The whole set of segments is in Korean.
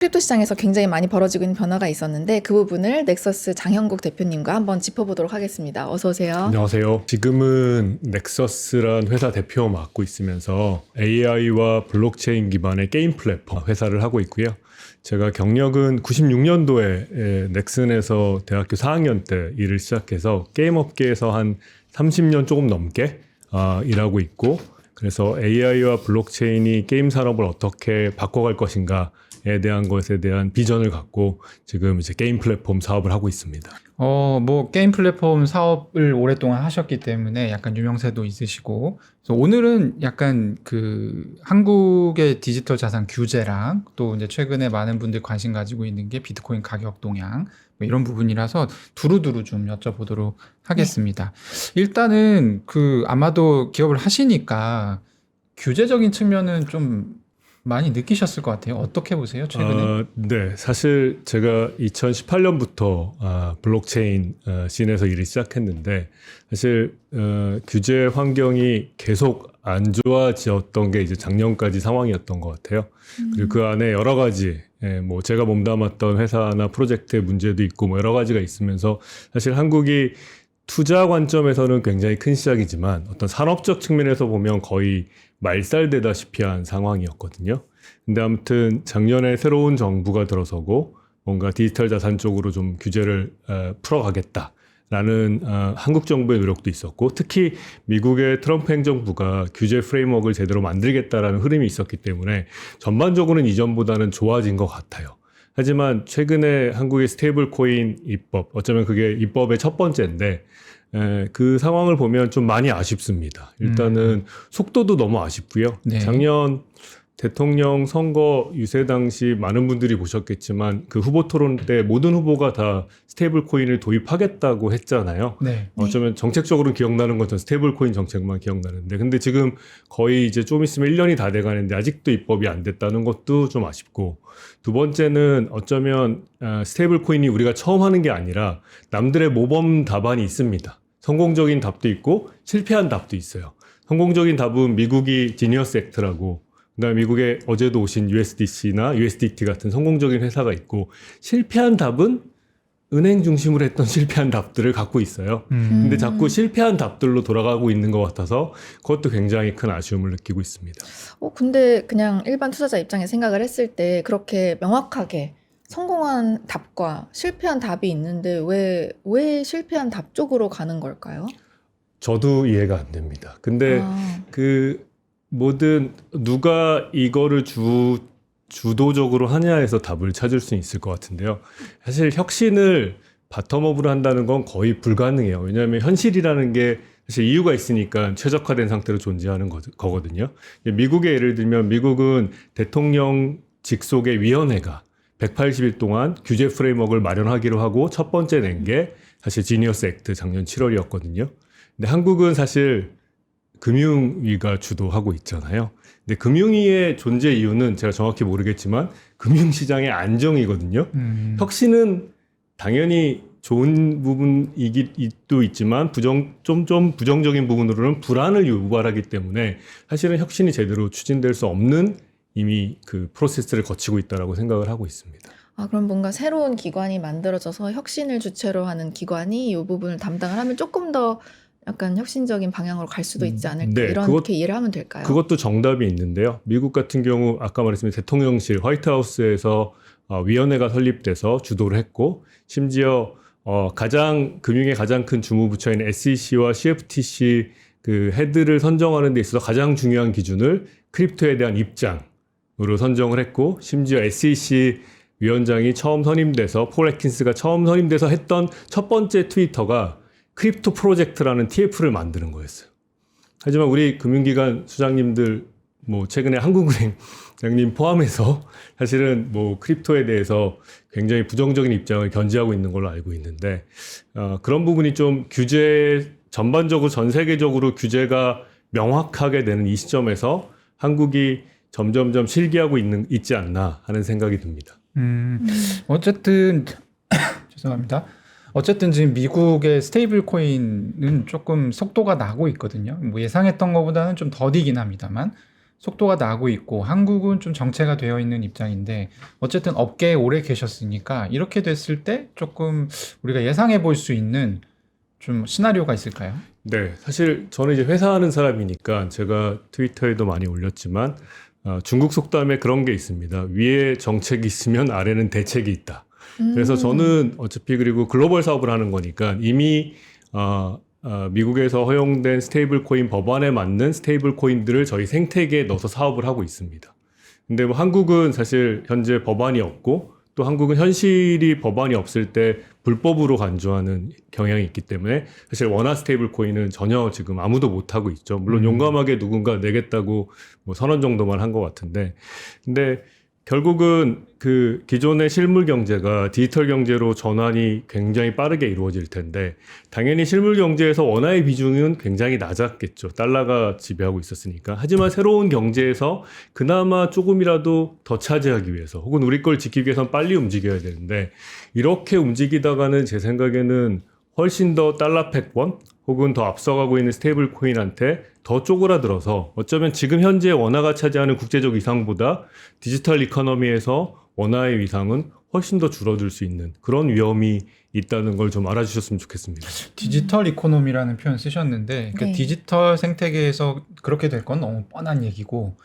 크립토 시장에서 굉장히 많이 벌어지고 있는 변화가 있었는데 그 부분을 넥서스 장형국 대표님과 한번 짚어보도록 하겠습니다. 어서 오세요. 안녕하세요. 지금은 넥서스란 회사 대표 맡고 있으면서 AI와 블록체인 기반의 게임 플랫폼 회사를 하고 있고요. 제가 경력은 96년도에 넥슨에서 대학교 4학년 때 일을 시작해서 게임 업계에서 한 30년 조금 넘게 일하고 있고, 그래서 AI와 블록체인이 게임 산업을 어떻게 바꿔갈 것인가에 대한 것에 대한 비전을 갖고 지금 이제 게임 플랫폼 사업을 하고 있습니다. 뭐 게임 플랫폼 사업을 오랫동안 하셨기 때문에 약간 유명세도 있으시고, 그래서 오늘은 약간 그 한국의 디지털 자산 규제랑 또 이제 최근에 많은 분들 관심 가지고 있는 게 비트코인 가격 동향 뭐 이런 부분이라서 두루두루 좀 여쭤보도록 하겠습니다. 일단은 그 아마도 기업을 하시니까 규제적인 측면은 좀 많이 느끼셨을 것 같아요. 어떻게 보세요, 최근에? 네, 사실 제가 2018년부터 블록체인 씬에서 일을 시작했는데, 사실 규제 환경이 계속 안 좋아졌던 게 이제 작년까지 상황이었던 것 같아요. 그리고 그 안에 여러 가지 뭐 제가 몸담았던 회사나 프로젝트의 문제도 있고 뭐 여러 가지가 있으면서, 사실 한국이 투자 관점에서는 굉장히 큰 시장이지만 어떤 산업적 측면에서 보면 거의 말살되다시피 한 상황이었거든요. 근데 아무튼 작년에 새로운 정부가 들어서고 뭔가 디지털 자산 쪽으로 좀 규제를 풀어가겠다라는 한국 정부의 노력도 있었고, 특히 미국의 트럼프 행정부가 규제 프레임워크를 제대로 만들겠다라는 흐름이 있었기 때문에 전반적으로는 이전보다는 좋아진 것 같아요. 하지만 최근에 한국의 스테이블 코인 입법, 어쩌면 그게 입법의 첫 번째인데, 그 상황을 보면 좀 많이 아쉽습니다. 일단은 속도도 너무 아쉽고요. 네. 작년 대통령 선거 유세 당시 많은 분들이 보셨겠지만 그 후보 토론 때 모든 후보가 다 스테이블 코인을 도입하겠다고 했잖아요. 네. 어쩌면 정책적으로는 기억나는 건 전 스테이블 코인 정책만 기억나는데, 근데 지금 거의 이제 좀 있으면 1년이 다 돼가는데 아직도 입법이 안 됐다는 것도 좀 아쉽고, 두 번째는 어쩌면 스테이블 코인이 우리가 처음 하는 게 아니라 남들의 모범 답안이 있습니다. 성공적인 답도 있고 실패한 답도 있어요. 성공적인 답은 미국이 지니어스 액트라고, 그다음에 미국에 어제도 오신 USDC나 USDT 같은 성공적인 회사가 있고, 실패한 답은 은행 중심으로 했던 실패한 답들을 갖고 있어요. 근데 자꾸 실패한 답들로 돌아가고 있는 것 같아서 그것도 굉장히 큰 아쉬움을 느끼고 있습니다. 근데 그냥 일반 투자자 입장에 생각을 했을 때 그렇게 명확하게 성공한 답과 실패한 답이 있는데 왜 실패한 답 쪽으로 가는 걸까요? 저도 이해가 안 됩니다. 근데 그 뭐든 누가 이거를 주도적으로 하냐에서 답을 찾을 수 있을 것 같은데요. 사실 혁신을 바텀업으로 한다는 건 거의 불가능해요. 왜냐하면 현실이라는 게 사실 이유가 있으니까 최적화된 상태로 존재하는 거거든요. 미국의 예를 들면, 미국은 대통령 직속의 위원회가 180일 동안 규제 프레임워크를 마련하기로 하고 첫 번째 낸 게 사실 지니어스 액트 작년 7월이었거든요. 근데 한국은 사실 금융위가 주도하고 있잖아요. 근데 금융위의 존재 이유는 제가 정확히 모르겠지만 금융시장의 안정이거든요. 혁신은 당연히 좋은 부분이기도 있지만 좀 부정적인 부분으로는 불안을 유발하기 때문에 사실은 혁신이 제대로 추진될 수 없는 이미 그 프로세스를 거치고 있다라고 생각을 하고 있습니다. 그럼 뭔가 새로운 기관이 만들어져서 혁신을 주체로 하는 기관이 이 부분을 담당을 하면 조금 더 약간 혁신적인 방향으로 갈 수도 있지 않을까, 네, 이렇게 이해를 하면 될까요? 그것도 정답이 있는데요. 미국 같은 경우 아까 말했지만 대통령실, 화이트하우스에서 위원회가 설립돼서 주도를 했고, 심지어 금융의 가장 큰 주무부처인 SEC와 CFTC 그 헤드를 선정하는 데 있어서 가장 중요한 기준을 크립토에 대한 입장으로 선정을 했고, 심지어 SEC 위원장이 처음 선임돼서 폴 애킨스가 처음 선임돼서 했던 첫 번째 트위터가 크립토 프로젝트라는 TF를 만드는 거였어요. 하지만 우리 금융기관 수장님들, 뭐 최근에 한국은행 장님 포함해서 사실은 뭐 크립토에 대해서 굉장히 부정적인 입장을 견지하고 있는 걸로 알고 있는데, 그런 부분이 좀 규제 전반적으로 전 세계적으로 규제가 명확하게 되는 이 시점에서 한국이 점점점 실기하고 있지 않나 하는 생각이 듭니다. 어쨌든 죄송합니다. 어쨌든 지금 미국의 스테이블 코인은 조금 속도가 나고 있거든요. 뭐 예상했던 것보다는 좀 더디긴 합니다만. 속도가 나고 있고 한국은 좀 정체가 되어 있는 입장인데 어쨌든 업계에 오래 계셨으니까 이렇게 됐을 때 조금 우리가 예상해 볼 수 있는 좀 시나리오가 있을까요? 네, 사실 저는 이제 회사 하는 사람이니까 제가 트위터에도 많이 올렸지만 중국 속담에 그런 게 있습니다. 위에 정책이 있으면 아래는 대책이 있다. 그래서 저는 어차피 그리고 글로벌 사업을 하는 거니까 이미 미국에서 허용된 스테이블 코인 법안에 맞는 스테이블 코인들을 저희 생태계에 넣어서 사업을 하고 있습니다. 근데 뭐 한국은 사실 현재 법안이 없고 또 한국은 현실이 법안이 없을 때 불법으로 간주하는 경향이 있기 때문에 사실 원화 스테이블 코인은 전혀 지금 아무도 못 하고 있죠. 물론 용감하게 누군가 내겠다고 뭐 선언 정도만 한 것 같은데, 근데 결국은 그 기존의 실물 경제가 디지털 경제로 전환이 굉장히 빠르게 이루어질 텐데 당연히 실물 경제에서 원화의 비중은 굉장히 낮았겠죠. 달러가 지배하고 있었으니까. 하지만 새로운 경제에서 그나마 조금이라도 더 차지하기 위해서 혹은 우리 걸 지키기 위해서는 빨리 움직여야 되는데 이렇게 움직이다가는 제 생각에는 훨씬 더 달러 패권 혹은 더 앞서가고 있는 스테이블 코인한테 더 쪼그라들어서 어쩌면 지금 현재 원화가 차지하는 국제적 위상보다 디지털 이코노미에서 원화의 위상은 훨씬 더 줄어들 수 있는 그런 위험이 있다는 걸 좀 알아주셨으면 좋겠습니다. 디지털 이코노미라는 표현 쓰셨는데 그 네. 디지털 생태계에서 그렇게 될 건 너무 뻔한 얘기고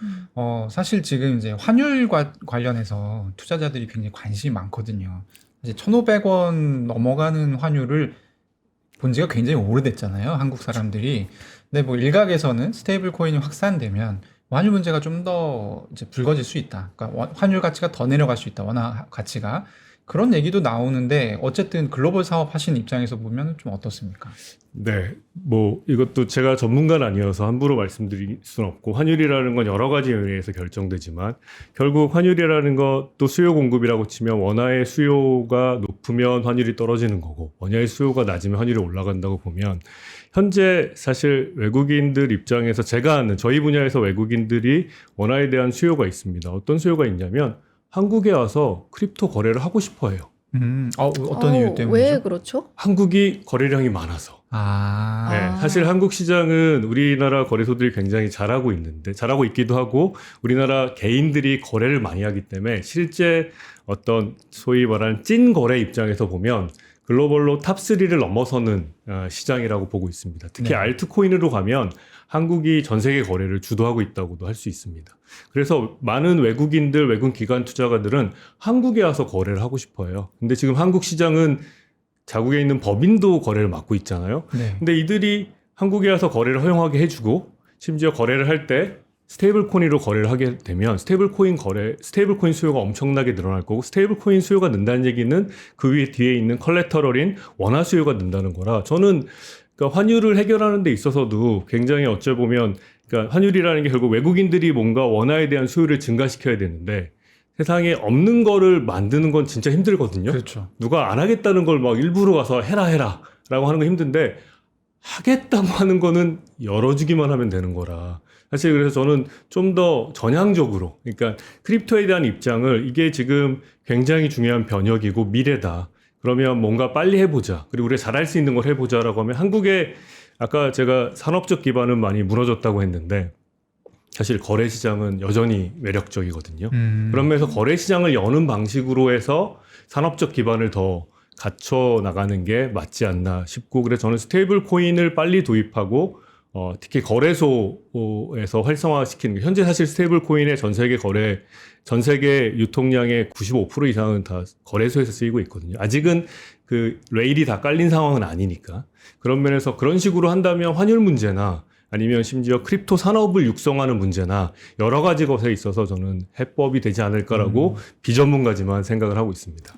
사실 지금 이제 환율과 관련해서 투자자들이 굉장히 관심이 많거든요. 이제 1,500원 넘어가는 환율을 본 지가 굉장히 오래됐잖아요. 한국 사람들이. 근데 뭐 일각에서는 스테이블 코인이 확산되면 환율 문제가 좀 더 이제 불거질 수 있다. 그러니까 환율 가치가 더 내려갈 수 있다. 원화 가치가. 그런 얘기도 나오는데 어쨌든 글로벌 사업 하시는 입장에서 보면 좀 어떻습니까? 네, 뭐 이것도 제가 전문가는 아니어서 함부로 말씀드릴 수는 없고 환율이라는 건 여러 가지 요인에서 결정되지만 결국 환율이라는 것도 수요 공급이라고 치면 원화의 수요가 높으면 환율이 떨어지는 거고 원화의 수요가 낮으면 환율이 올라간다고 보면 현재 사실 외국인들 입장에서 제가 아는 저희 분야에서 외국인들이 원화에 대한 수요가 있습니다. 어떤 수요가 있냐면 한국에 와서 크립토 거래를 하고 싶어 해요. 어떤 이유 때문이죠? 왜 그렇죠? 한국이 거래량이 많아서. 아, 네, 사실 한국 시장은 우리나라 거래소들이 굉장히 잘하고 있기도 하고 우리나라 개인들이 거래를 많이 하기 때문에 실제 어떤 소위 말하는 찐 거래 입장에서 보면 글로벌로 탑3를 넘어서는 시장이라고 보고 있습니다. 특히 네. 알트코인으로 가면 한국이 전 세계 거래를 주도하고 있다고도 할 수 있습니다. 그래서 많은 외국인들, 외국 기관 투자가들은 한국에 와서 거래를 하고 싶어 해요. 근데 지금 한국 시장은 자국에 있는 법인도 거래를 맡고 있잖아요. 네. 근데 이들이 한국에 와서 거래를 허용하게 해주고 심지어 거래를 할 때 스테이블 코인으로 거래를 하게 되면 스테이블 코인 수요가 엄청나게 늘어날 거고 스테이블 코인 수요가 는다는 얘기는 그 위에 뒤에 있는 컬레터럴인 원화 수요가 는다는 거라 저는 그러니까 환율을 해결하는 데 있어서도 굉장히 어찌 보면 그러니까 환율이라는 게 결국 외국인들이 뭔가 원화에 대한 수요를 증가시켜야 되는데 세상에 없는 거를 만드는 건 진짜 힘들거든요. 그렇죠. 누가 안 하겠다는 걸 막 일부러 가서 해라 라고 하는 건 힘든데 하겠다고 하는 거는 열어주기만 하면 되는 거라. 사실 그래서 저는 좀 더 전향적으로 그러니까 크립토에 대한 입장을 이게 지금 굉장히 중요한 변혁이고 미래다. 그러면 뭔가 빨리 해보자. 그리고 우리가 잘할 수 있는 걸 해보자라고 하면 한국의 아까 제가 산업적 기반은 많이 무너졌다고 했는데 사실 거래 시장은 여전히 매력적이거든요. 그런 면에서 거래 시장을 여는 방식으로 해서 산업적 기반을 더 갖춰 나가는 게 맞지 않나 싶고 그래서 저는 스테이블 코인을 빨리 도입하고 특히 거래소에서 활성화시키는 게 현재 사실 스테이블 코인의 전 세계 유통량의 95% 이상은 다 거래소에서 쓰이고 있거든요. 아직은 그 레일이 다 깔린 상황은 아니니까 그런 면에서 그런 식으로 한다면 환율 문제나 아니면 심지어 크립토 산업을 육성하는 문제나 여러 가지 것에 있어서 저는 해법이 되지 않을까라고 비전문가지만 생각을 하고 있습니다.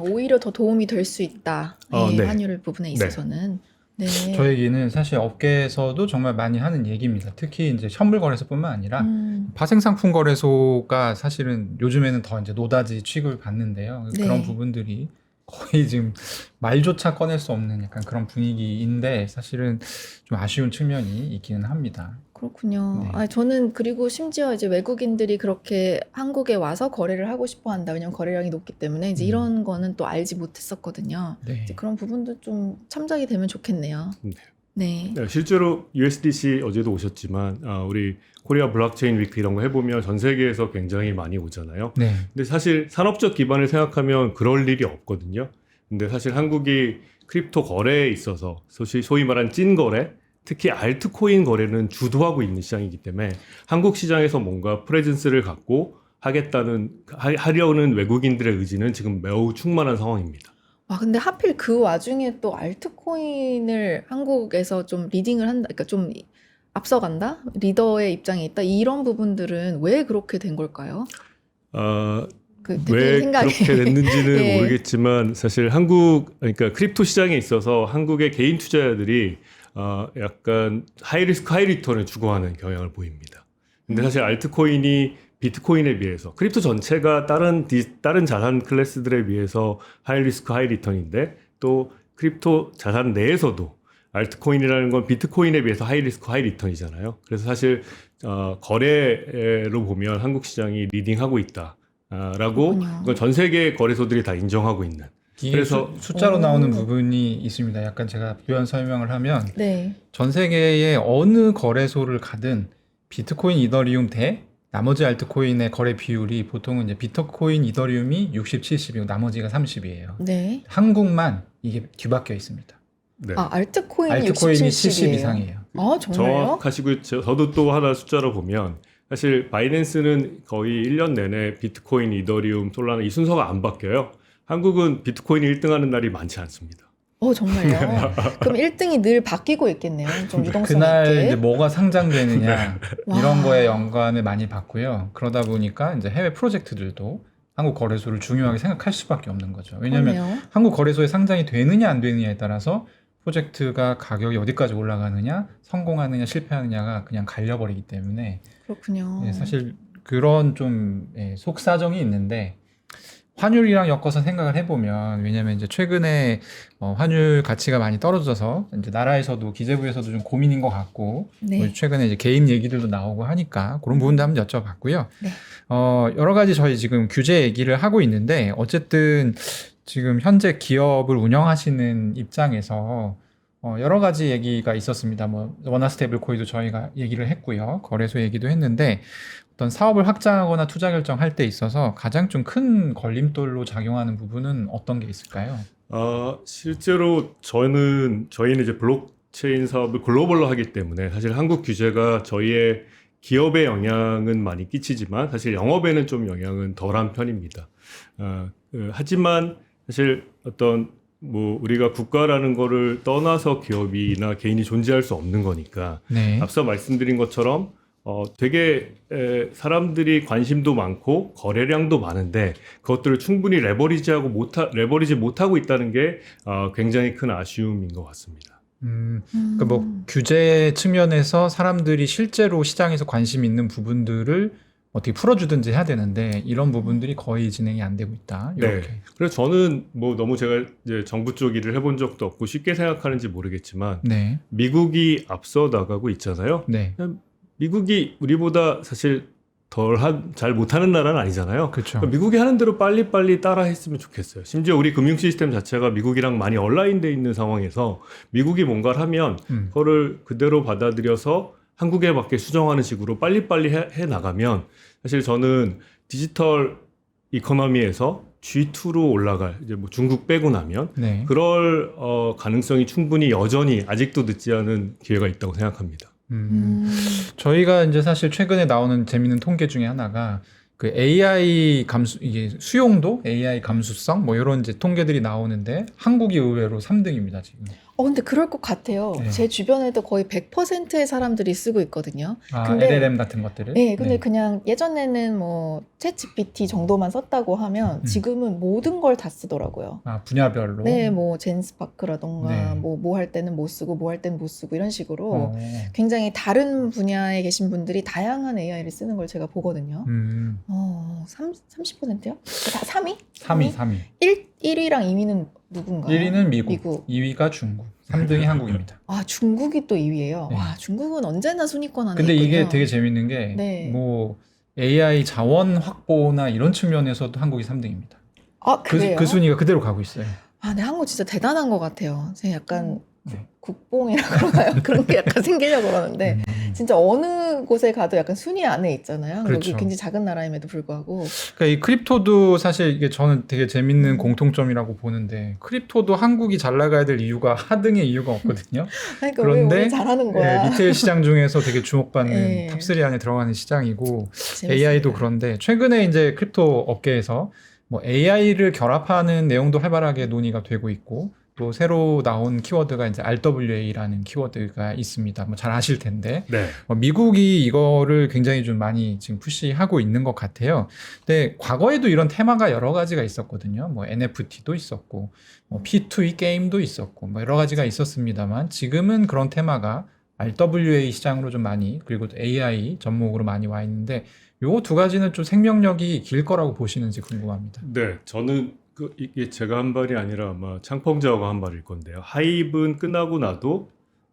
오히려 더 도움이 될 수 있다. 네. 환율 부분에 있어서는. 네. 저 얘기는 사실 업계에서도 정말 많이 하는 얘기입니다. 특히 이제 현물 거래소뿐만 아니라 파생상품 거래소가 사실은 요즘에는 더 이제 노다지 취급을 받는데요. 네. 그런 부분들이 거의 지금 말조차 꺼낼 수 없는 약간 그런 분위기인데 사실은 좀 아쉬운 측면이 있기는 합니다. 그렇군요. 네. 저는 그리고 심지어 이제 외국인들이 그렇게 한국에 와서 거래를 하고 싶어 한다. 왜냐면 거래량이 높기 때문에 이제 이런 거는 또 알지 못했었거든요. 네. 이제 그런 부분도 좀 첨삭이 되면 좋겠네요. 네. 네. 네, 실제로 USDC 어제도 오셨지만 우리 코리아 블록체인 위크 이런 거 해보면 전 세계에서 굉장히 많이 오잖아요. 네. 근데 사실 산업적 기반을 생각하면 그럴 일이 없거든요. 근데 사실 한국이 크립토 거래에 있어서 소위 말한 찐 거래, 특히 알트코인 거래는 주도하고 있는 시장이기 때문에 한국 시장에서 뭔가 프레젠스를 갖고 하려는 외국인들의 의지는 지금 매우 충만한 상황입니다. 아, 근데 하필 그 와중에 또 알트코인을 한국에서 좀 리딩을 한다, 그러니까 좀 앞서간다? 리더의 입장에 있다? 이런 부분들은 왜 그렇게 된 걸까요? 그 대표님 왜 생각에. 그렇게 됐는지는 네. 모르겠지만 사실 그러니까 크립토 시장에 있어서 한국의 개인 투자자들이 약간 하이리스크 하이리턴을 추구하는 경향을 보입니다. 근데 사실 알트코인이 비트코인에 비해서 크립토 전체가 다른 자산 클래스들에 비해서 하이리스크 하이리턴인데 또 크립토 자산 내에서도 알트코인이라는 건 비트코인에 비해서 하이리스크 하이리턴이잖아요. 그래서 사실 거래로 보면 한국 시장이 리딩하고 있다라고 그렇군요. 이건 전 세계 거래소들이 다 인정하고 있는. 그래서 그래서 숫자로 오. 나오는 부분이 있습니다. 약간 제가 부연 설명을 하면 네. 전 세계의 어느 거래소를 가든 비트코인, 이더리움 대 나머지 알트코인의 거래 비율이 보통은 이제 비트코인, 이더리움이 60, 70이고 나머지가 30이에요. 네. 한국만 이게 뒤바뀌어 있습니다. 네. 아, 알트코인이 알트코인이 60, 70 70이에요. 이상이에요. 아, 정말요? 정확하시고요. 저도 또 하나 숫자로 보면 사실 바이낸스는 거의 1년 내내 비트코인, 이더리움, 솔라나 이 순서가 안 바뀌어요. 한국은 비트코인이 1등하는 날이 많지 않습니다. 정말요? 그럼 1등이 늘 바뀌고 있겠네요. 좀 유동성 그날 있게. 이제 뭐가 상장되느냐 와. 이런 거에 연관을 많이 받고요. 그러다 보니까 이제 해외 프로젝트들도 한국 거래소를 중요하게 생각할 수밖에 없는 거죠. 왜냐하면 그러네요. 한국 거래소에 상장이 되느냐 안 되느냐에 따라서 프로젝트가 가격이 어디까지 올라가느냐, 성공하느냐, 실패하느냐가 그냥 갈려버리기 때문에 그렇군요. 사실 그런 좀 속사정이 있는데 환율이랑 엮어서 생각을 해보면 왜냐하면 이제 최근에 환율 가치가 많이 떨어져서 이제 나라에서도 기재부에서도 좀 고민인 것 같고 네. 뭐 최근에 이제 개인 얘기들도 나오고 하니까 그런 부분도 한번 여쭤봤고요. 네. 여러 가지 저희 지금 규제 얘기를 하고 있는데 어쨌든 지금 현재 기업을 운영하시는 입장에서 여러 가지 얘기가 있었습니다. 뭐 원화 스테이블 코인도 저희가 얘기를 했고요. 거래소 얘기도 했는데 어떤 사업을 확장하거나 투자 결정할 때 있어서 가장 좀 큰 걸림돌로 작용하는 부분은 어떤 게 있을까요? 실제로 저희는 이제 블록체인 사업을 글로벌로 하기 때문에 사실 한국 규제가 저희의 기업에 영향은 많이 끼치지만 사실 영업에는 좀 영향은 덜한 편입니다. 하지만 사실 어떤 뭐 우리가 국가라는 거를 떠나서 기업이나 개인이 존재할 수 없는 거니까 네. 앞서 말씀드린 것처럼 되게 사람들이 관심도 많고 거래량도 많은데 그것들을 충분히 레버리지 못하고 있다는 게 굉장히 큰 아쉬움인 것 같습니다. 그러니까 뭐 규제 측면에서 사람들이 실제로 시장에서 관심 있는 부분들을 어떻게 풀어주든지 해야 되는데 이런 부분들이 거의 진행이 안 되고 있다. 이렇게. 네. 그래서 저는 뭐 너무 제가 이제 정부 쪽 일을 해본 적도 없고 쉽게 생각하는지 모르겠지만 네. 미국이 앞서 나가고 있잖아요. 네. 미국이 우리보다 사실 잘 못하는 나라는 아니잖아요. 그렇죠. 그러니까 미국이 하는 대로 빨리빨리 따라 했으면 좋겠어요. 심지어 우리 금융 시스템 자체가 미국이랑 많이 얼라인돼 있는 상황에서 미국이 뭔가를 하면 그거를 그대로 받아들여서 한국에 맞게 수정하는 식으로 빨리빨리 해 나가면 사실 저는 디지털 이코노미에서 G2로 올라갈 이제 뭐 중국 빼고 나면 네. 그럴 가능성이 충분히 여전히 아직도 늦지 않은 기회가 있다고 생각합니다. 저희가 이제 사실 최근에 나오는 재미있는 통계 중에 하나가 그 AI 이게 수용도, AI 감수성 뭐 이런 이제 통계들이 나오는데 한국이 의외로 3등입니다, 지금. 근데 그럴 것 같아요. 네. 제 주변에도 거의 100%의 사람들이 쓰고 있거든요. 아, 근데- LLM 같은 것들을. 네, 근데 그냥 예전에는 뭐 챗GPT 정도만 썼다고 하면 지금은 모든 걸 다 쓰더라고요. 아, 분야별로. 네, 뭐 젠스파크라던가 네. 뭐 할 때는 못 쓰고 뭐 할 때는 못 쓰고 이런 식으로 어. 굉장히 다른 분야에 계신 분들이 다양한 AI를 쓰는 걸 제가 보거든요. 30%요? 다 3위? 3위. 1위랑 2위는 누군가요? 1위는 미국, 2위가 중국, 3등이 한국입니다. 아, 중국이 또 2위예요. 네. 와, 중국은 언제나 순위권 안에 근데 있군요. 이게 되게 재밌는 게 네. 뭐 AI 자원 확보나 이런 측면에서도 한국이 3등입니다. 아, 그래요? 그 순위가 그대로 가고 있어요. 아, 네, 한국 진짜 대단한 것 같아요. 제가 약간 네. 국뽕이라 그러나요? 그런 게 약간 생기려고 그러는데 진짜 어느 곳에 가도 약간 순위 안에 있잖아요. 그렇죠. 여기 굉장히 작은 나라임에도 불구하고 그러니까 이 크립토도 사실 이게 저는 되게 재밌는 음. 공통점이라고 보는데 크립토도 한국이 잘 나가야 될 이유가 하등의 이유가 없거든요. 그러니까 왜 그런데 우리 잘하는 거야? 리테일 시장 중에서 되게 주목받는 예. 탑3 안에 들어가는 시장이고 재밌습니다. AI도 그런데 최근에 이제 크립토 업계에서 뭐 AI를 결합하는 내용도 활발하게 논의가 되고 있고 또 새로 나온 키워드가 이제 RWA라는 키워드가 있습니다. 뭐 잘 아실 텐데 네. 미국이 이거를 굉장히 좀 많이 지금 푸시하고 있는 것 같아요. 근데 과거에도 이런 테마가 여러 가지가 있었거든요. 뭐 NFT도 있었고, 뭐 P2E 게임도 있었고, 뭐 여러 가지가 있었습니다만 지금은 그런 테마가 RWA 시장으로 좀 많이 그리고 또 AI 접목으로 많이 와 있는데 요 두 가지는 좀 생명력이 길 거라고 보시는지 궁금합니다. 네, 저는 이게 제가 한 말이 아니라 아마 창펑자가 한 말일 건데요. 하입은 끝나고 나도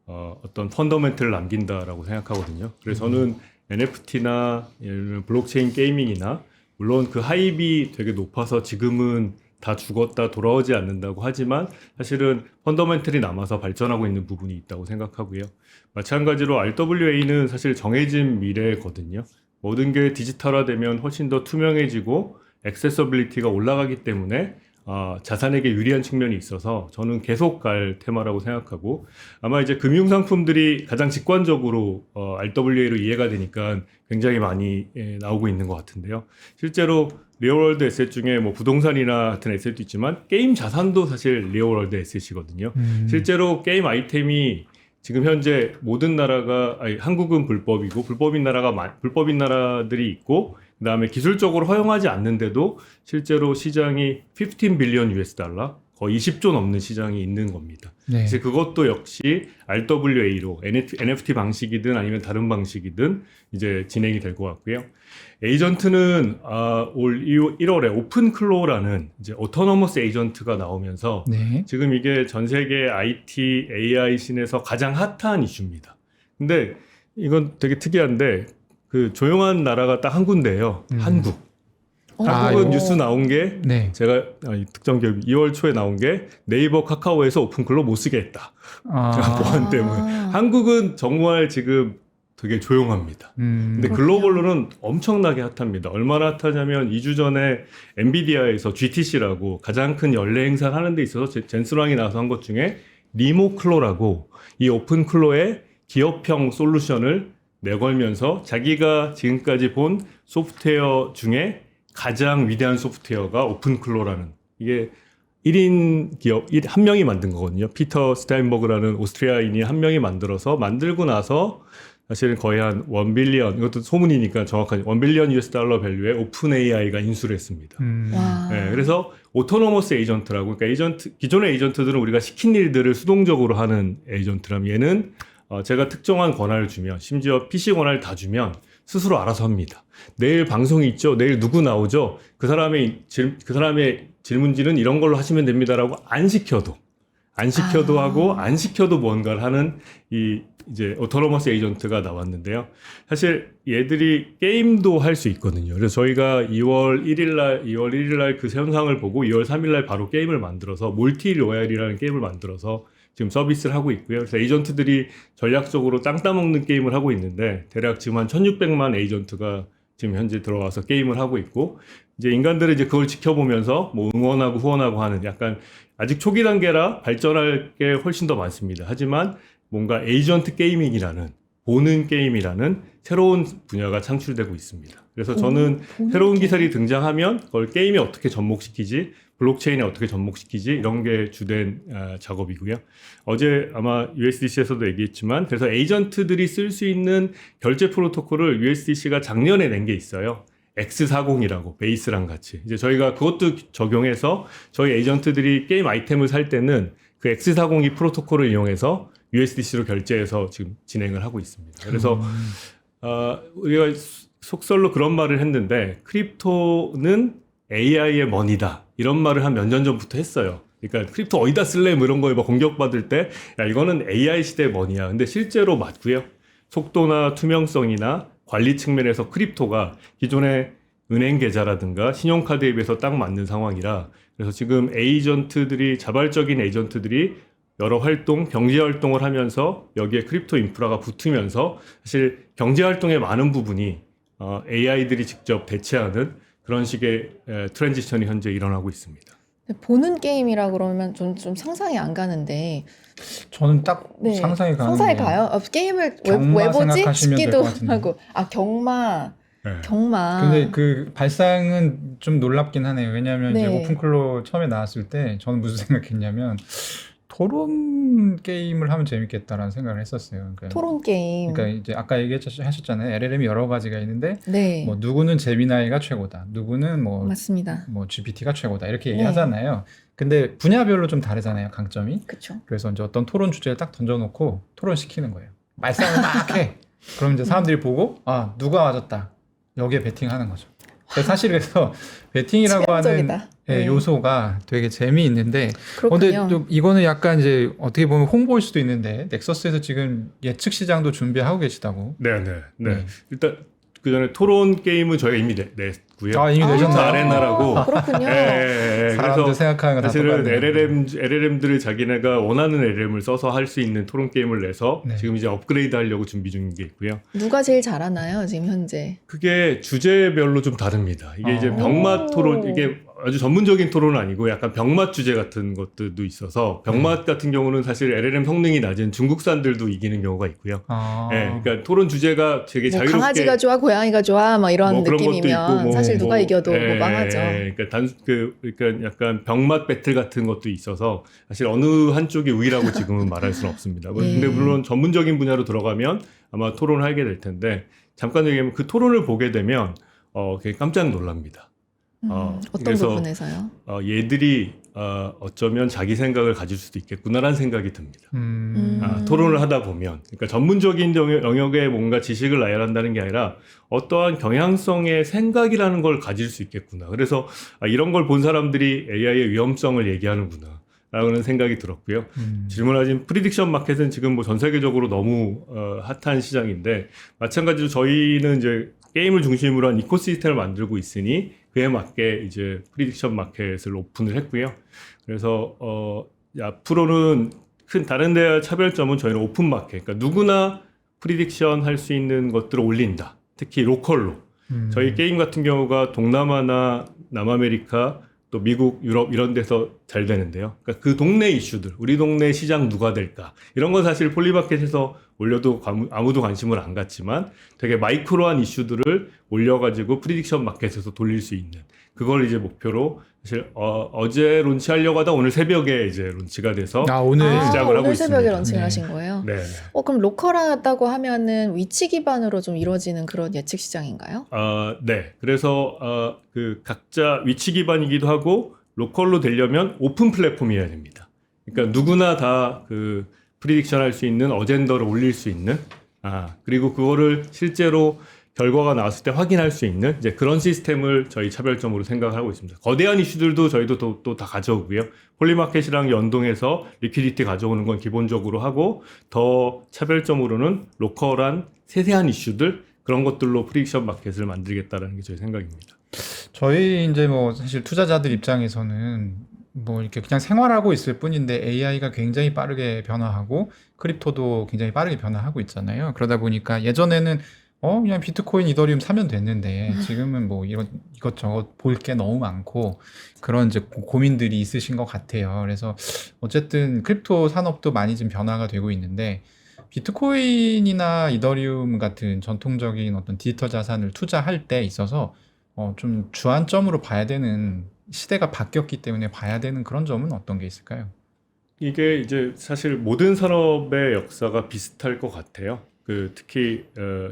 어떤 펀더멘트를 남긴다라고 생각하거든요. 그래서 저는 NFT나 블록체인 게이밍이나 물론 그 하입이 되게 높아서 지금은 다 죽었다 돌아오지 않는다고 하지만 사실은 펀더멘틀이 남아서 발전하고 있는 부분이 있다고 생각하고요. 마찬가지로 RWA는 사실 정해진 미래거든요. 모든 게 디지털화되면 훨씬 더 투명해지고 액세서빌리티가 올라가기 때문에 자산에게 유리한 측면이 있어서 저는 계속 갈 테마라고 생각하고 아마 이제 금융상품들이 가장 직관적으로 RWA로 이해가 되니까 굉장히 많이 나오고 있는 것 같은데요. 실제로 리얼월드 에셋 중에 뭐 부동산이나 같은 에셋도 있지만 게임 자산도 사실 리얼월드 에셋이거든요. 실제로 게임 아이템이 지금 현재 모든 나라가 한국은 불법이고 불법인 나라들이 있고 그다음에 기술적으로 허용하지 않는데도 실제로 시장이 15 빌리언 US 달러 거의 20조 넘는 시장이 있는 겁니다. 네. 그래서 그것도 역시 RWA로 NFT 방식이든 아니면 다른 방식이든 이제 진행이 될 것 같고요. 에이전트는 올 1월에 오픈클로라는 이제 오토노머스 에이전트가 나오면서 네. 지금 이게 전 세계 IT, AI 씬에서 가장 핫한 이슈입니다. 근데 이건 되게 특이한데 그 조용한 나라가 딱 한 군데예요. 한국. 한국은 이거- 뉴스 나온 게 네. 제가 특정 기업이 2월 초에 나온 게 네이버 카카오에서 오픈클로 못 쓰게 했다. 보안 때문에. 한국은 정말 지금 되게 조용합니다. 근데 그렇군요. 글로벌로는 엄청나게 핫합니다. 얼마나 핫하냐면 2주 전에 엔비디아에서 GTC라고 가장 큰 연례 행사를 하는 데 있어서 젠스랑이 나와서 한 것 중에 리모클로라고 이 오픈클로의 기업형 솔루션을 내걸면서 자기가 지금까지 본 소프트웨어 중에 가장 위대한 소프트웨어가 오픈클로라는 이게 1인 기업 한 명이 만든 거거든요. 피터 스타인버그라는 오스트리아인이 한 명이 만들고 나서 사실은 거의 한 1빌리언 이것도 소문이니까 정확하게 1빌리언 US 달러 밸류의 오픈 AI가 인수를 했습니다. 와. 네, 그래서 오토노머스 에이전트라고 그러니까 기존의 에이전트들은 우리가 시킨 일들을 수동적으로 하는 에이전트라면 얘는 제가 특정한 권한을 주면 심지어 PC 권한을 다 주면 스스로 알아서 합니다. 내일 방송이 있죠. 내일 누구 나오죠. 그 사람의 질문지는 이런 걸로 하시면 됩니다라고 안 시켜도 하고 안 시켜도 뭔가를 하는 이제 오토노머스 에이전트가 나왔는데요. 사실 얘들이 게임도 할 수 있거든요. 그래서 저희가 2월 1일 날 그 현상을 보고 2월 3일 날 바로 게임을 만들어서 몰티 로얄이라는 게임을 만들어서 지금 서비스를 하고 있고요. 그래서 에이전트들이 전략적으로 땅 따먹는 게임을 하고 있는데 대략 지금 한 1600만 에이전트가 지금 현재 들어와서 게임을 하고 있고 이제 인간들은 이제 그걸 지켜보면서 뭐 응원하고 후원하고 하는 약간 아직 초기 단계라 발전할 게 훨씬 더 많습니다. 하지만 뭔가 에이전트 게이밍이라는 보는 게임이라는 새로운 분야가 창출되고 있습니다. 그래서 저는 새로운 기술이 등장하면 그걸 게임에 어떻게 접목시키지, 블록체인에 어떻게 접목시키지 이런 게 주된 작업이고요. 어제 아마 USDC에서도 얘기했지만 그래서 에이전트들이 쓸 수 있는 결제 프로토콜을 USDC가 작년에 낸 게 있어요. X40이라고 베이스랑 같이 이제 저희가 그것도 적용해서 저희 에이전트들이 게임 아이템을 살 때는 그 X402 프로토콜을 이용해서 USDC로 결제해서 지금 진행을 하고 있습니다. 그래서 우리가 속설로 그런 말을 했는데 크립토는 AI의 머니다 이런 말을 한 몇 년 전부터 했어요. 그러니까 크립토 어디다 쓸래 뭐 이런 거에 막 공격받을 때 야 이거는 AI 시대의 머니야. 근데 실제로 맞고요. 속도나 투명성이나 관리 측면에서 크립토가 기존의 은행 계좌라든가 신용카드에 비해서 딱 맞는 상황이라 그래서 지금 자발적인 에이전트들이 여러 활동, 경제 활동을 하면서 여기에 크립토 인프라가 붙으면서 사실 경제 활동의 많은 부분이 AI들이 직접 대체하는 그런 식의 트랜지션이 현재 일어나고 있습니다. 보는 게임이라 그러면 좀 상상이 안 가는데 저는 딱 네, 상상이 가는 상상이 게 가요? 게임을 경마 왜 보지? 생각하시면 될 싶기도 것 같은데. 하고 경마 네. 경마 근데 그 발상은 좀 놀랍긴 하네요. 왜냐하면 이제 네. 오픈클로 처음에 나왔을 때 저는 무슨 생각했냐면 토론 게임을 하면 재밌겠다라는 생각을 했었어요. 그러니까, 토론 게임 그러니까 이제 아까 얘기하셨잖아요. LLM이 여러 가지가 있는데 네 뭐 누구는 제미나이가 최고다, 누구는 뭐 맞습니다. GPT가 최고다 이렇게 네. 얘기하잖아요. 근데 분야별로 좀 다르잖아요, 강점이. 그렇죠. 그래서 이제 어떤 토론 주제를 딱 던져놓고 토론시키는 거예요. 말싸움을 막 해. 그럼 이제 사람들이 보고 아 누가 맞았다. 여기에 베팅하는 거죠. 사실 그래서 베팅이라고 하는 치명적이다. 네. 요소가 되게 재미있는데 근데 그렇군요. 또 이거는 약간 이제 어떻게 보면 홍보일 수도 있는데 넥서스에서 지금 예측 시장도 준비하고 계시다고. 네. 일단 그 전에 토론 게임은 저희가 이미 냈고요. 아, 이미 내셨나요? 아레나라고. 그렇군요. 사람들 그래서 생각하는 거 다 사실은 똑같네요. LLM들을 자기네가 원하는 LLM을 써서 할 수 있는 토론 게임을 내서 네. 지금 이제 업그레이드 하려고 준비 중인 게 있고요. 누가 제일 잘하나요 지금 현재? 그게 주제별로 좀 다릅니다. 이게 이제 오. 병맛 토론, 이게 아주 전문적인 토론은 아니고 약간 병맛 주제 같은 것들도 있어서 병맛 같은 경우는 사실 LLM 성능이 낮은 중국산들도 이기는 경우가 있고요. 아. 네, 그러니까 토론 주제가 되게 뭐 자유롭게 강아지가 좋아 고양이가 좋아 막 이런 뭐 그런 것도 느낌이면 있고, 뭐, 사실 누가 뭐, 이겨도 뭐 망하죠. 그러니까 그러니까 약간 병맛 배틀 같은 것도 있어서 사실 어느 한쪽이 우위라고 지금은 말할 수는 없습니다. 예. 근데 물론 전문적인 분야로 들어가면 아마 토론을 하게 될 텐데 잠깐 얘기하면 그 토론을 보게 되면 되게 깜짝 놀랍니다. 어떤 그래서, 부분에서요? 얘들이 어쩌면 자기 생각을 가질 수도 있겠구나라는 생각이 듭니다. 토론을 하다 보면, 그러니까 전문적인 영역에 뭔가 지식을 나열한다는 게 아니라 어떠한 경향성의 생각이라는 걸 가질 수 있겠구나. 그래서 이런 걸 본 사람들이 AI의 위험성을 얘기하는구나. 라는 생각이 들었고요. 질문하신 프리딕션 마켓은 지금 뭐 전 세계적으로 너무 핫한 시장인데 마찬가지로 저희는 이제 게임을 중심으로 한 이코시스템을 만들고 있으니 그에 맞게 이제 프리딕션 마켓을 오픈을 했고요. 그래서 앞으로는 큰 다른 데와 차별점은 저희는 오픈 마켓, 그러니까 누구나 프리딕션 할 수 있는 것들을 올린다. 특히 로컬로. 저희 게임 같은 경우가 동남아나 남아메리카 또 미국, 유럽 이런 데서 잘 되는데요. 그러니까 그 동네 이슈들, 우리 동네 시장 누가 될까? 이런 건 사실 폴리마켓에서 올려도 아무도 관심을 안 갖지만 되게 마이크로한 이슈들을 올려가지고 프리딕션 마켓에서 돌릴 수 있는 그걸 이제 목표로 사실 어제 론치하려고 하다 오늘 새벽에 이제 론치가 돼서 오늘 시작을 하고 오늘 새벽에 있습니다. 런칭을 네. 하신 거예요? 네. 그럼 로컬하다고 하면은 위치 기반으로 좀 이루어지는 그런 예측 시장인가요? 네. 그래서 그 각자 위치 기반이기도 하고 로컬로 되려면 오픈 플랫폼이어야 됩니다. 그러니까 누구나 다 그 프리딕션 할 수 있는 어젠더를 올릴 수 있는 그리고 그거를 실제로 결과가 나왔을 때 확인할 수 있는 이제 그런 시스템을 저희 차별점으로 생각하고 있습니다. 거대한 이슈들도 저희도 또 다 가져오고요. 폴리마켓이랑 연동해서 리퀴디티 가져오는 건 기본적으로 하고 더 차별점으로는 로컬한 세세한 이슈들 그런 것들로 프리딕션 마켓을 만들겠다라는 게 저희 생각입니다. 저희 이제 뭐 사실 투자자들 입장에서는 뭐 이렇게 그냥 생활하고 있을 뿐인데 AI가 굉장히 빠르게 변화하고 크립토도 굉장히 빠르게 변화하고 있잖아요. 그러다 보니까 예전에는 그냥 비트코인, 이더리움 사면 됐는데 지금은 뭐 이것저것 볼 게 너무 많고 그런 이제 고민들이 있으신 것 같아요. 그래서 어쨌든 크립토 산업도 많이 좀 변화가 되고 있는데 비트코인이나 이더리움 같은 전통적인 어떤 디지털 자산을 투자할 때 있어서 좀 주안점으로 봐야 되는 시대가 바뀌었기 때문에 봐야 되는 그런 점은 어떤 게 있을까요? 이게 이제 사실 모든 산업의 역사가 비슷할 것 같아요. 특히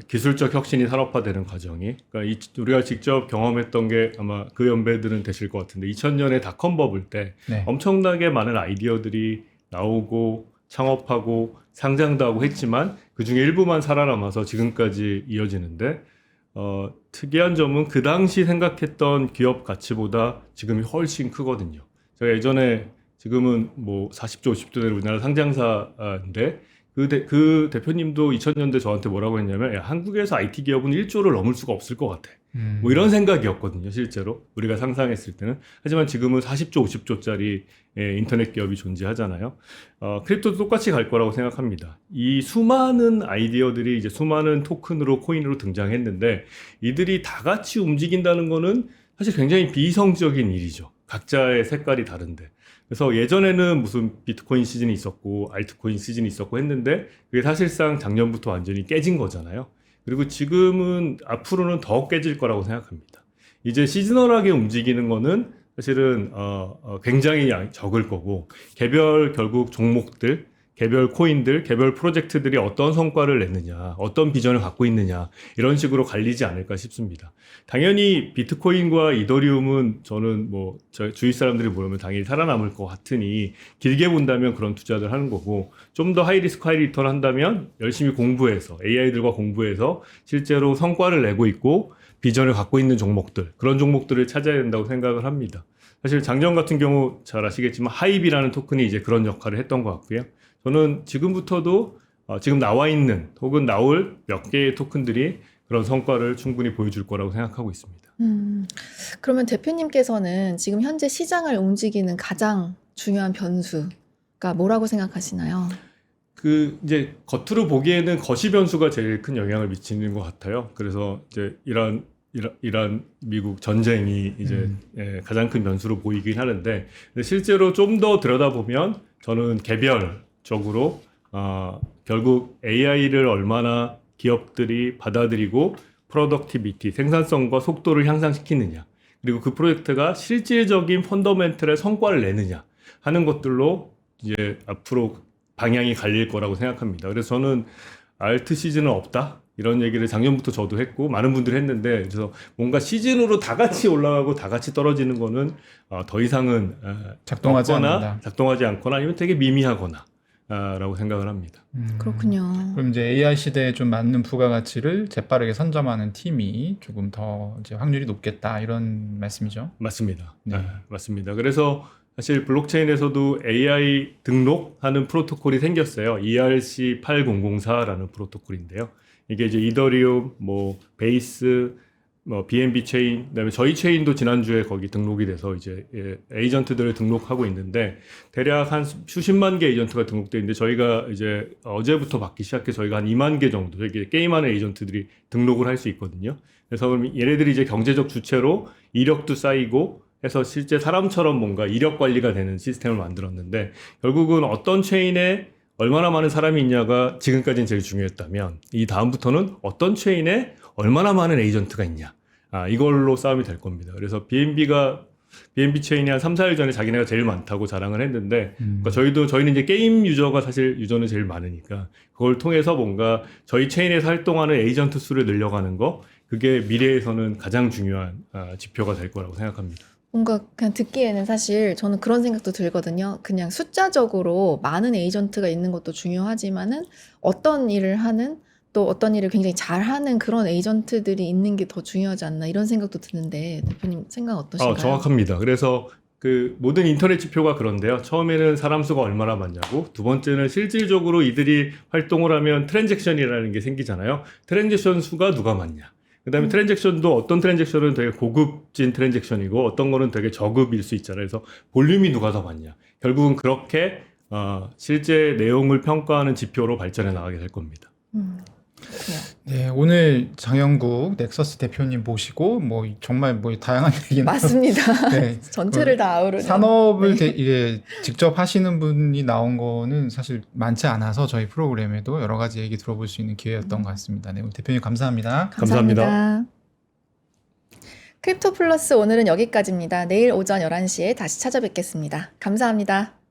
기술적 혁신이 산업화되는 과정이 그러니까 우리가 직접 경험했던 게 아마 그 연배들은 되실 것 같은데 2000년에 닷컴 버블 때 네. 엄청나게 많은 아이디어들이 나오고 창업하고 상장도 하고 했지만 그중에 일부만 살아남아서 지금까지 이어지는데 특이한 점은 그 당시 생각했던 기업 가치보다 지금이 훨씬 크거든요. 제가 예전에 지금은 뭐 40조, 50조 되는 우리나라 상장사인데 그 대표님도 2000년대 저한테 뭐라고 했냐면 한국에서 IT 기업은 1조를 넘을 수가 없을 것 같아. 뭐 이런 생각이었거든요, 실제로. 우리가 상상했을 때는. 하지만 지금은 40조, 50조짜리 인터넷 기업이 존재하잖아요. 크립토도 똑같이 갈 거라고 생각합니다. 이 수많은 아이디어들이 이제 수많은 토큰으로, 코인으로 등장했는데 이들이 다 같이 움직인다는 거는 사실 굉장히 비이성적인 일이죠. 각자의 색깔이 다른데. 그래서 예전에는 무슨 비트코인 시즌이 있었고, 알트코인 시즌이 있었고 했는데 그게 사실상 작년부터 완전히 깨진 거잖아요. 그리고 지금은 앞으로는 더 깨질 거라고 생각합니다. 이제 시즈널하게 움직이는 거는 사실은 굉장히 적을 거고 개별 결국 종목들, 개별 코인들, 개별 프로젝트들이 어떤 성과를 냈느냐, 어떤 비전을 갖고 있느냐 이런 식으로 갈리지 않을까 싶습니다. 당연히 비트코인과 이더리움은 저는 뭐 저희 주위 사람들이 모르면 당연히 살아남을 것 같으니 길게 본다면 그런 투자들 하는 거고 좀 더 하이리스크 하이리턴 한다면 열심히 공부해서 AI들과 공부해서 실제로 성과를 내고 있고 비전을 갖고 있는 종목들 그런 종목들을 찾아야 된다고 생각을 합니다. 사실 작년 같은 경우 잘 아시겠지만 하이비라는 토큰이 이제 그런 역할을 했던 것 같고요. 저는 지금부터도 지금 나와 있는 혹은 나올 몇 개의 토큰들이 그런 성과를 충분히 보여줄 거라고 생각하고 있습니다. 그러면 대표님께서는 지금 현재 시장을 움직이는 가장 중요한 변수가 뭐라고 생각하시나요? 이제 겉으로 보기에는 거시 변수가 제일 큰 영향을 미치는 것 같아요. 그래서 이제 이란 미국 전쟁이 이제 가장 큰 변수로 보이긴 하는데 근데 실제로 좀 더 들여다보면 저는 개별적으로 결국 AI를 얼마나 기업들이 받아들이고 프로덕티비티, 생산성과 속도를 향상시키느냐 그리고 그 프로젝트가 실질적인 펀더멘털의 성과를 내느냐 하는 것들로 이제 앞으로 방향이 갈릴 거라고 생각합니다. 그래서 저는 알트 시즌은 없다 이런 얘기를 작년부터 저도 했고 많은 분들이 했는데 그래서 뭔가 시즌으로 다 같이 올라가고 다 같이 떨어지는 거는 더 이상은 작동하지 않는다. 작동하지 않거나 아니면 되게 미미하거나 라고 생각을 합니다. 그렇군요. 그럼 이제 AI 시대에 좀 맞는 부가가치를 재빠르게 선점하는 팀이 조금 더 이제 확률이 높겠다 이런 말씀이죠. 맞습니다. 네. 맞습니다. 그래서 사실 블록체인에서도 AI 등록하는 프로토콜이 생겼어요. ERC8004라는 프로토콜인데요. 이게 이제 이더리움, 뭐 베이스, 뭐 BNB 체인, 그다음에 저희 체인도 지난주에 거기 등록이 돼서 이제 에이전트들을 등록하고 있는데 대략 한 수십만 개 에이전트가 등록돼 있는데 저희가 이제 어제부터 받기 시작해 저희가 한 2만 개 정도 이게 게임하는 에이전트들이 등록을 할 수 있거든요. 그래서 그럼 얘네들이 이제 경제적 주체로 이력도 쌓이고 해서 실제 사람처럼 뭔가 이력 관리가 되는 시스템을 만들었는데 결국은 어떤 체인에 얼마나 많은 사람이 있냐가 지금까지는 제일 중요했다면 이 다음부터는 어떤 체인에 얼마나 많은 에이전트가 있냐 이걸로 싸움이 될 겁니다. 그래서 BNB 체인이 한 3, 4일 전에 자기네가 제일 많다고 자랑을 했는데 그러니까 저희는 이제 게임 유저는 제일 많으니까 그걸 통해서 뭔가 저희 체인에서 활동하는 에이전트 수를 늘려가는 거 그게 미래에서는 가장 중요한 지표가 될 거라고 생각합니다. 뭔가 그냥 듣기에는 사실 저는 그런 생각도 들거든요. 그냥 숫자적으로 많은 에이전트가 있는 것도 중요하지만은 어떤 일을 하는 또 어떤 일을 굉장히 잘하는 그런 에이전트들이 있는 게 더 중요하지 않나 이런 생각도 드는데 대표님 생각 어떠신가요? 정확합니다. 그래서 그 모든 인터넷 지표가 그런데요. 처음에는 사람 수가 얼마나 많냐고 두 번째는 실질적으로 이들이 활동을 하면 트랜잭션이라는 게 생기잖아요. 트랜잭션 수가 누가 많냐. 그 다음에 트랜잭션도 어떤 트랜잭션은 되게 고급진 트랜잭션이고 어떤 거는 되게 저급일 수 있잖아요. 그래서 볼륨이 누가 더 많냐. 결국은 그렇게 실제 내용을 평가하는 지표로 발전해 나가게 될 겁니다. 그렇군요. 네, 오늘 장영국 넥서스 대표님 모시고 뭐 정말 뭐 다양한 얘기는 맞습니다. 네, 전체를 다 아우르는 산업을 네. 이게 직접 하시는 분이 나온 거는 사실 많지 않아서 저희 프로그램에도 여러 가지 얘기 들어볼 수 있는 기회였던 것 같습니다. 네, 오늘 대표님 감사합니다. 감사합니다. 크립토 플러스 오늘은 여기까지입니다. 내일 오전 11시에 다시 찾아뵙겠습니다. 감사합니다.